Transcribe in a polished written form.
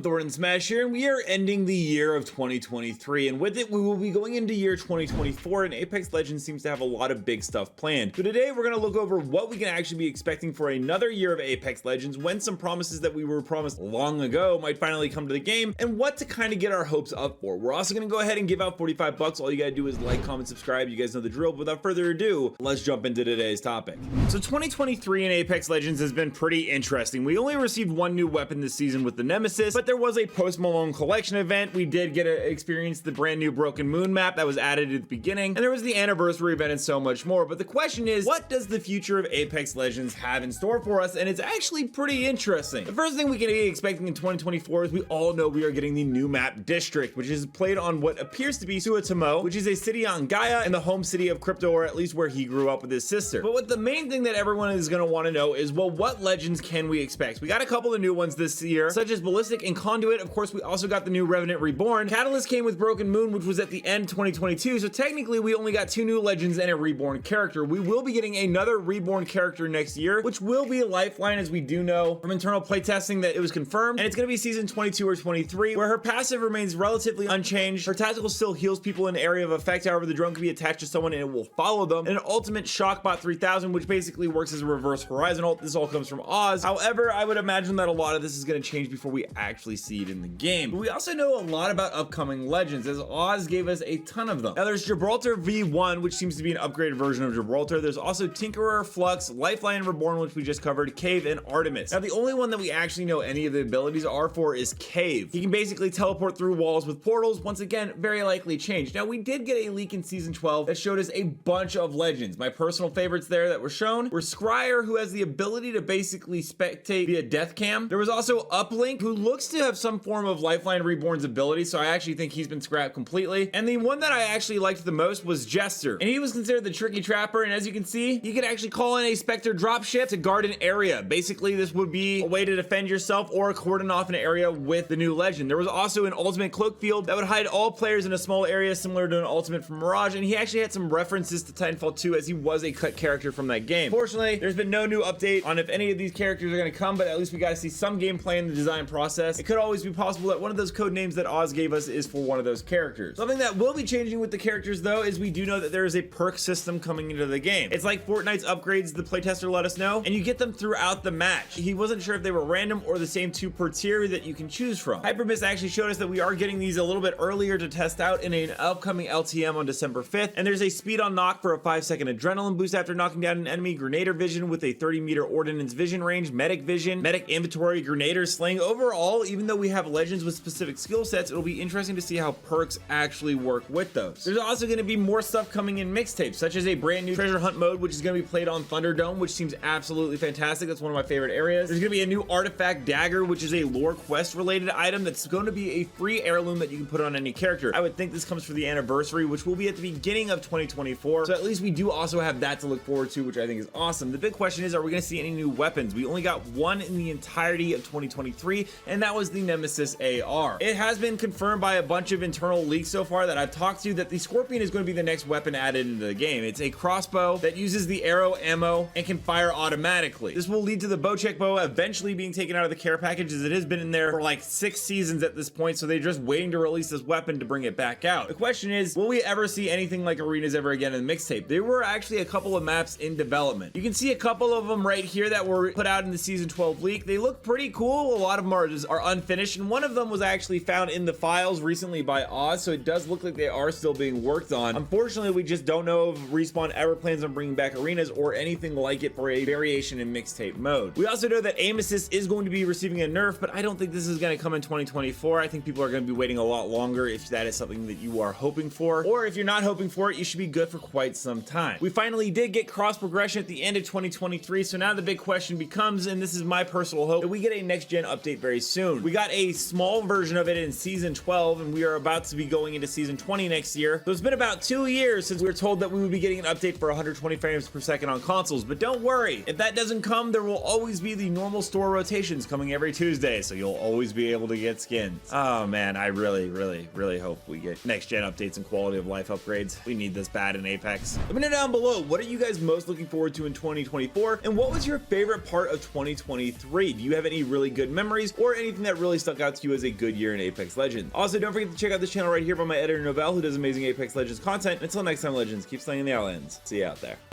everyone, Thordan Smash here, and we are ending the year of 2023, and with it we will be going into year 2024, and Apex Legends seems to have a lot of big stuff planned. So today we're going to look over what we can actually be expecting for another year of Apex Legends, when some promises that we were promised long ago might finally come to the game, and what to kind of get our hopes up for. We're also going to go ahead and give out 45 bucks. All you gotta do is like, comment, subscribe. You guys know the drill. But without further ado, let's jump into today's topic. So 2023 in Apex Legends has been pretty interesting. We only received one new weapon this season with the Nemesis, but there was a Post Malone collection event. We did get to experience the brand new Broken Moon map that was added at the beginning, and there was the anniversary event and so much more. But the question is, what does the future of Apex Legends have in store for us? And it's actually pretty interesting. The first thing we can be expecting in 2024 is we all know we are getting the new map District, which is played on what appears to be Suatamo, which is a city on Gaia and the home city of Crypto, or at least where he grew up with his sister. But what the main thing that everyone is going to want to know is, well, what legends can we expect? We got a couple of new ones this year, such as Ballistic and Conduit. Of course, we also got the new Revenant Reborn. Catalyst came with Broken Moon, which was at the end 2022, so technically we only got 2 new legends and a Reborn character. We will be getting another Reborn character next year, which will be Lifeline, as we do know from internal playtesting that it was confirmed, and it's going to be season 22 or 23, where her passive remains relatively unchanged. Her tactical still heals people in the area of effect. However, the drone can be attached to someone and it will follow them. And an ultimate Shockbot 3000, which basically works as a reverse Horizon ult. This all comes from Oz. However, I would imagine that a lot of this is going to change before we actually see it in the game. But we also know a lot about upcoming legends, as Oz gave us a ton of them. Now there's Gibraltar V1, which seems to be an upgraded version of Gibraltar. There's also Tinkerer, Flux, Lifeline Reborn, which we just covered, Cave, and Artemis. Now the only one that we actually know any of the abilities are for is Cave. He can basically teleport through walls with portals. Once again, very likely changed. Now we did get a leak in season 12 that showed us a bunch of legends. My personal favorites there that were shown were Scryer, who has the ability to basically spectate via death cam. There was also Uplink, who looks to have some form of Lifeline Reborn's ability, so I actually think he's been scrapped completely. And the one that I actually liked the most was Jester, and he was considered the tricky trapper, and as you can see, you could actually call in a Spectre dropship to guard an area. Basically, this would be a way to defend yourself or cordon off an area with the new legend. There was also an ultimate cloak field that would hide all players in a small area, similar to an ultimate from Mirage, and he actually had some references to Titanfall 2, as he was a cut character from that game. Fortunately, there's been no new update on if any of these characters are going to come, but at least we got to see some gameplay in the design process. It could always be possible that one of those code names that Oz gave us is for one of those characters. Something that will be changing with the characters, though, is we do know that there is a perk system coming into the game. It's like Fortnite's upgrades, the playtester let us know, and you get them throughout the match. He wasn't sure if they were random or the same 2 per tier that you can choose from. Hypermiss actually showed us that we are getting these a little bit earlier to test out in an upcoming LTM on December 5th, and there's a speed on knock for a 5-second adrenaline boost after knocking down an enemy, Grenader vision with a 30-meter ordnance vision range, medic vision, medic inventory, Grenader sling. Overall, even though we have legends with specific skill sets, it'll be interesting to see how perks actually work with those. There's also going to be more stuff coming in mixtapes, such as a brand new treasure hunt mode, which is going to be played on Thunderdome, which seems absolutely fantastic. That's one of my favorite areas. There's going to be a new artifact dagger, which is a lore quest related item that's going to be a free heirloom that you can put on any character. I would think this comes for the anniversary, which will be at the beginning of 2024, so at least we do also have that to look forward to, which I think is awesome. The big question is, are we going to see any new weapons? We only got one in the entirety of 2023, and that was the Nemesis AR. It has been confirmed by a bunch of internal leaks so far that I've talked to that the Scorpion is going to be the next weapon added into the game. It's a crossbow that uses the arrow ammo and can fire automatically. This will lead to the Bowcheck bow eventually being taken out of the care package, as it has been in there for like 6 seasons at this point, so they're just waiting to release this weapon to bring it back out. The question is, will we ever see anything like arenas ever again in the mixtape? There were actually a couple of maps in development. You can see a couple of them right here that were put out in the season 12 leak. They look pretty cool. A lot of them are unfinished, and one of them was actually found in the files recently by Oz, so it does look like they are still being worked on. Unfortunately, we just don't know if Respawn ever plans on bringing back arenas or anything like it for a variation in mixtape mode. We also know that aim assist is going to be receiving a nerf, but I don't think this is going to come in 2024. I think people are going to be waiting a lot longer if that is something that you are hoping for, or if you're not hoping for it, you should be good for quite some time. We finally did get cross progression at the end of 2023, so now the big question becomes, and this is my personal hope, that we get a next gen update very soon. We got a small version of it in season 12, and we are about to be going into season 20 next year. So it's been about 2 years since we were told that we would be getting an update for 120 frames per second on consoles, but don't worry, if that doesn't come, there will always be the normal store rotations coming every Tuesday, so you'll always be able to get skins. Oh man, I really hope we get next gen updates and quality of life upgrades. We need this bad in Apex. Let me know down below, what are you guys most looking forward to in 2024, and what was your favorite part of 2023? Do you have any really good memories or anything that that really stuck out to you as a good year in Apex Legends. Also, don't forget to check out this channel right here by my editor Novell, who does amazing Apex Legends content. Until next time, Legends, keep slaying the Outlands. See you out there.